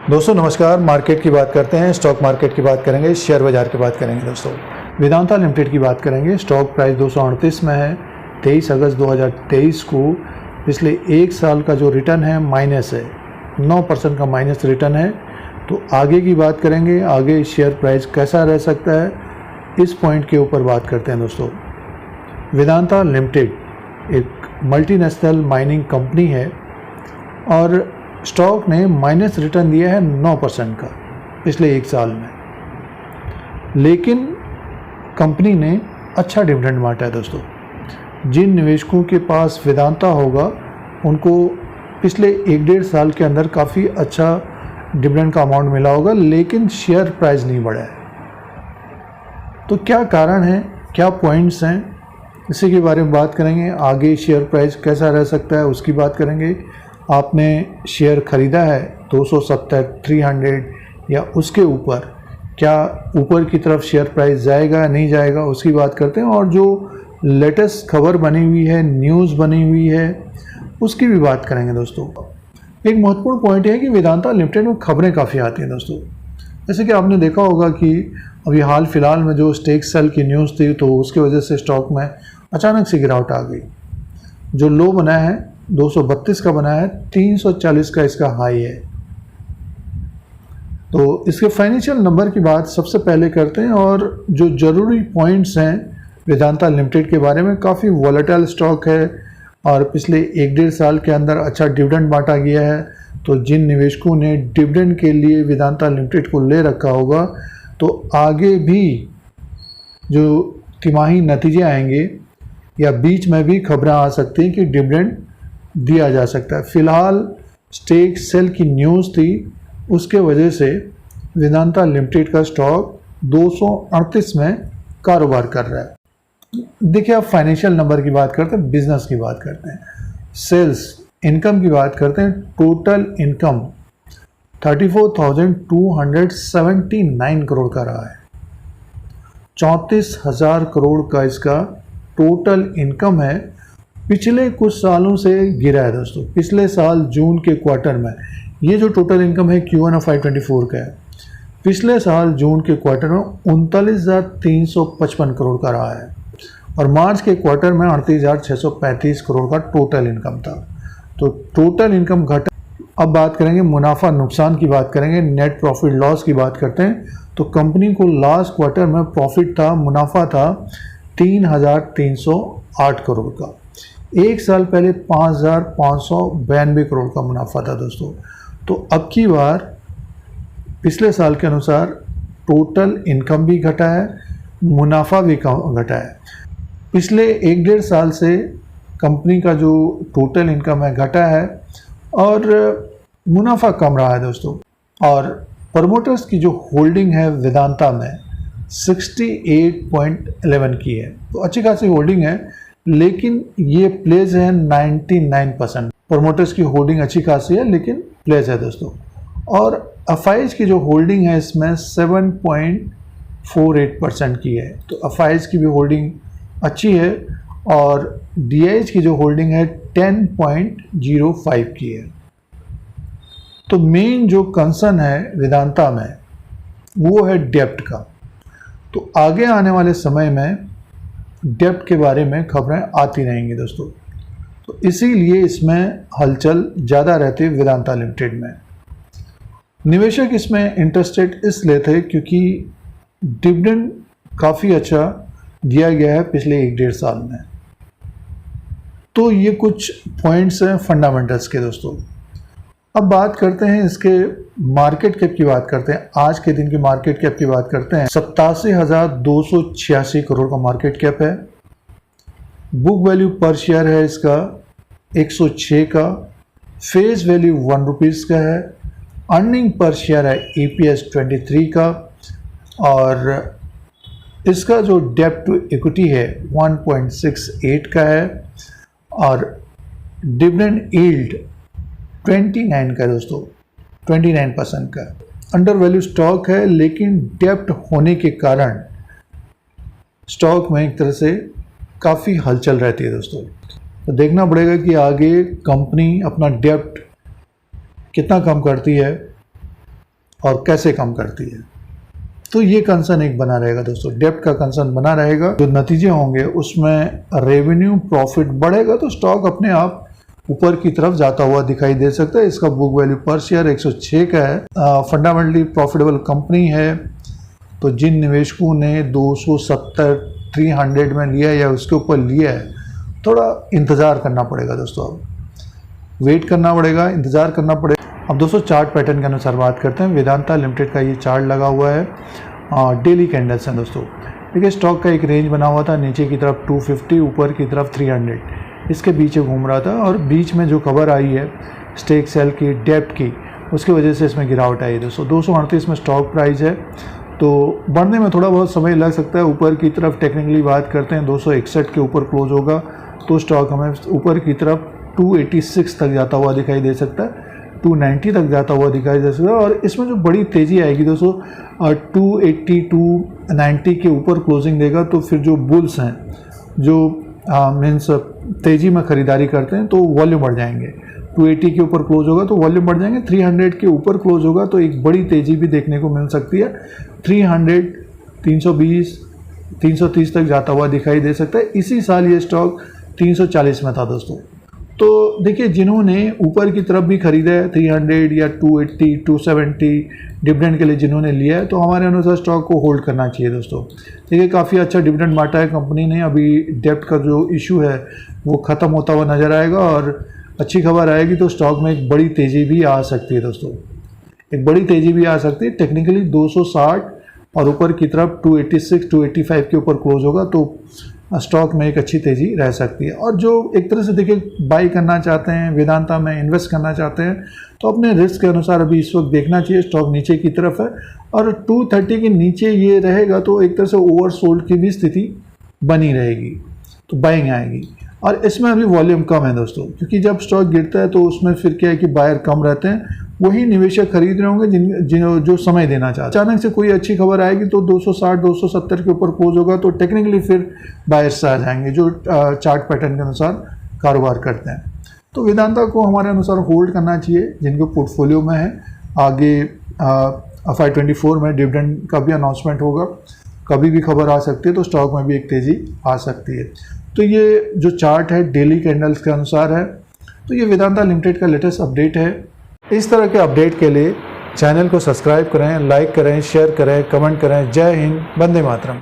दोस्तों नमस्कार। मार्केट की बात करते हैं, स्टॉक मार्केट की बात करेंगे, शेयर बाजार की बात करेंगे। दोस्तों वेदांता लिमिटेड की बात करेंगे। स्टॉक प्राइस 238 में है। 23 अगस्त 2023 को पिछले एक साल का जो रिटर्न है माइनस है, 9% का माइनस रिटर्न है। तो आगे की बात करेंगे, आगे शेयर प्राइस कैसा रह सकता है, इस पॉइंट के ऊपर बात करते हैं। दोस्तों वेदांता लिमिटेड एक मल्टीनेशनल माइनिंग कंपनी है और स्टॉक ने माइनस रिटर्न दिया है 9% का पिछले एक साल में, लेकिन कंपनी ने अच्छा डिविडेंड बांटा है। दोस्तों जिन निवेशकों के पास वेदांता होगा उनको पिछले 1-1.5 साल के अंदर काफ़ी अच्छा डिविडेंड का अमाउंट मिला होगा, लेकिन शेयर प्राइस नहीं बढ़ा है। तो क्या कारण है, क्या पॉइंट्स हैं, इसी के बारे में बात करेंगे। आगे शेयर प्राइस कैसा रह सकता है उसकी बात करेंगे। आपने शेयर ख़रीदा है 270, 300 या उसके ऊपर, क्या ऊपर की तरफ शेयर प्राइस जाएगा या नहीं जाएगा, उसकी बात करते हैं। और जो लेटेस्ट खबर बनी हुई है, न्यूज़ बनी हुई है, उसकी भी बात करेंगे। दोस्तों एक महत्वपूर्ण पॉइंट है कि वेदांता लिमिटेड में खबरें काफ़ी आती हैं। दोस्तों जैसे कि आपने देखा होगा कि अभी हाल फिलहाल में जो स्टेक सेल की न्यूज़ थी, तो उसकी वजह से स्टॉक में अचानक से गिरावट आ गई। जो लो बना है 232 का बना है, 340 का इसका हाई है। तो इसके फाइनेंशियल नंबर की बात सबसे पहले करते हैं और जो ज़रूरी पॉइंट्स हैं वेदांता लिमिटेड के बारे में। काफ़ी वॉलेटाइल स्टॉक है और पिछले 1-1.5 साल के अंदर अच्छा डिविडेंड बांटा गया है। तो जिन निवेशकों ने डिविडेंड के लिए वेदांता लिमिटेड को ले रखा होगा, तो आगे भी जो तिमाही नतीजे आएंगे या बीच में भी खबरें आ सकती हैं कि डिविडेंड दिया जा सकता है। फ़िलहाल स्टेक सेल की न्यूज़ थी, उसके वजह से वेदांता लिमिटेड का स्टॉक 238 में कारोबार कर रहा है। देखिए, आप फाइनेंशियल नंबर की बात करते हैं, बिजनेस की बात करते हैं, सेल्स इनकम की बात करते हैं। टोटल इनकम 34,279 करोड़ का रहा है। 34,000 करोड़ का इसका टोटल इनकम है। पिछले कुछ सालों से गिरा है। दोस्तों पिछले साल जून के क्वार्टर में ये जो टोटल इनकम है Q1 of 2024 का है, पिछले साल जून के क्वार्टर में 39,355 करोड़ का रहा है और मार्च के क्वार्टर में 38,635 करोड़ का टोटल इनकम था। तो टोटल इनकम घटा। अब बात करेंगे मुनाफा नुकसान की बात करेंगे, नेट प्रॉफिट लॉस की बात करते हैं। तो कंपनी को लास्ट क्वार्टर में प्रॉफिट था, मुनाफा था 3,308 करोड़ का। एक साल पहले 5,592 करोड़ का मुनाफा था। दोस्तों तो अब की बार पिछले साल के अनुसार टोटल इनकम भी घटा है, मुनाफा भी घटा है। पिछले 1-1.5 साल से कंपनी का जो टोटल इनकम है घटा है और मुनाफा कम रहा है। दोस्तों और प्रमोटर्स की जो होल्डिंग है वेदांता में 68.11 की है, तो अच्छी खासी होल्डिंग है, लेकिन ये प्लेज है 99%। प्रमोटर्स की होल्डिंग अच्छी खासी है लेकिन प्लेज है। दोस्तों और एफआईज की जो होल्डिंग है इसमें 7.48% की है, तो एफआईज की भी होल्डिंग अच्छी है और डीआईज की जो होल्डिंग है 10.05 की है। तो मेन जो कंसर्न है वेदांता में वो है डेप्ट का। तो आगे आने वाले समय में डेप्ट के बारे में खबरें आती रहेंगी। दोस्तों तो इसीलिए इसमें हलचल ज़्यादा रहती है वेदांता लिमिटेड में। निवेशक इसमें इंटरेस्टेड इसलिए थे क्योंकि डिविडेंड काफ़ी अच्छा दिया गया है पिछले 1-1.5 साल में। तो ये कुछ पॉइंट्स हैं फंडामेंटल्स के। दोस्तों अब बात करते हैं इसके मार्केट कैप की बात करते हैं। आज के दिन की मार्केट कैप की बात करते हैं। 87,286 करोड़ का मार्केट कैप है। बुक वैल्यू पर शेयर है इसका 106 का। फेस वैल्यू 1 रुपीज़ का है। अर्निंग पर शेयर है EPS 23 का और इसका जो डेब्ट टू इक्विटी है 1.68 का है और डिविडेंड यील्ड 29 का है। दोस्तों 29% का अंडर वैल्यू स्टॉक है, लेकिन डेप्ट होने के कारण स्टॉक में एक तरह से काफ़ी हलचल रहती है। दोस्तों तो देखना पड़ेगा कि आगे कंपनी अपना डेप्ट कितना कम करती है और कैसे कम करती है। तो ये कंसर्न एक बना रहेगा दोस्तों, डेब्ट का कंसर्न बना रहेगा। जो नतीजे होंगे उसमें रेवेन्यू प्रॉफिट बढ़ेगा तो स्टॉक अपने आप ऊपर की तरफ जाता हुआ दिखाई दे सकता है। इसका बुक वैल्यू पर शेयर 106 का है। फंडामेंटली प्रॉफिटेबल कंपनी है। तो जिन निवेशकों ने 270 300 में लिया या उसके ऊपर लिया है, थोड़ा इंतज़ार करना पड़ेगा दोस्तों, अब वेट करना पड़ेगा, इंतज़ार करना पड़ेगा। अब दोस्तों चार्ट पैटर्न के अनुसार बात करते हैं। वेदांता लिमिटेड का ये चार्ट लगा हुआ है, डेली कैंडल्स हैं दोस्तों। देखिए स्टॉक का एक रेंज बना हुआ था, नीचे की तरफ 250, ऊपर की तरफ 300, इसके बीच घूम रहा था। और बीच में जो खबर आई है स्टेक सेल की, डेब्ट की, उसकी वजह से इसमें गिरावट आई है दोस्तों। 238 में स्टॉक प्राइस है, तो बढ़ने में थोड़ा बहुत समय लग सकता है। ऊपर की तरफ टेक्निकली बात करते हैं 261 के ऊपर क्लोज होगा तो स्टॉक हमें ऊपर की तरफ 286 तक जाता हुआ दिखाई दे सकता है, 290 तक जाता हुआ दिखाई दे सकता है। और इसमें जो बड़ी तेज़ी आएगी दोस्तों, 280 290 के ऊपर क्लोजिंग देगा तो फिर जो बुल्स हैं, जो मीन्स तेज़ी में ख़रीदारी करते हैं, तो वॉल्यूम बढ़ जाएंगे। 280 के ऊपर क्लोज होगा तो वॉल्यूम बढ़ जाएंगे। 300 के ऊपर क्लोज होगा तो एक बड़ी तेज़ी भी देखने को मिल सकती है। 300 320 330 तक जाता हुआ दिखाई दे सकता है। इसी साल ये स्टॉक 340 में था दोस्तों। तो देखिए जिन्होंने ऊपर की तरफ भी खरीदा है 300 या 280 270 डिविडेंड के लिए जिन्होंने लिया है, तो हमारे अनुसार स्टॉक को होल्ड करना चाहिए दोस्तों। देखिए काफ़ी अच्छा डिविडेंड बांटा है कंपनी ने। अभी डेब्ट का जो इशू है वो ख़त्म होता हुआ नज़र आएगा और अच्छी खबर आएगी तो स्टॉक में एक बड़ी तेज़ी भी आ सकती है दोस्तों, एक बड़ी तेज़ी भी आ सकती है। टेक्निकली 260 और ऊपर की तरफ 286 285 के ऊपर क्लोज होगा तो स्टॉक में एक अच्छी तेज़ी रह सकती है। और जो एक तरह से देखिए बाई करना चाहते हैं, वेदांता में इन्वेस्ट करना चाहते हैं, तो अपने रिस्क के अनुसार अभी इस वक्त देखना चाहिए। स्टॉक नीचे की तरफ है और 230 के नीचे ये रहेगा तो एक तरह से ओवरसोल्ड की भी स्थिति बनी रहेगी, तो बाइंग आएगी। और इसमें अभी वॉल्यूम कम है दोस्तों, क्योंकि जब स्टॉक गिरता है तो उसमें फिर क्या है कि बायर कम रहते हैं, वही निवेशक खरीद रहे होंगे जो समय देना चाहते हैं। अचानक से कोई अच्छी खबर आएगी तो 260 270 के ऊपर क्लोज होगा तो टेक्निकली फिर बायर्स आ जाएंगे जो चार्ट पैटर्न के अनुसार कारोबार करते हैं। तो वेदांता को हमारे अनुसार होल्ड करना चाहिए जिनके पोर्टफोलियो में है। आगे FY24 में डिविडेंड का भी अनाउंसमेंट होगा, कभी भी खबर आ सकती है तो स्टॉक में भी एक तेज़ी आ सकती है। तो ये जो चार्ट है डेली कैंडल्स के अनुसार है। तो ये वेदांता लिमिटेड का लेटेस्ट अपडेट है। इस तरह के अपडेट के लिए चैनल को सब्सक्राइब करें, लाइक करें, शेयर करें, कमेंट करें। जय हिंद, वंदे मातरम।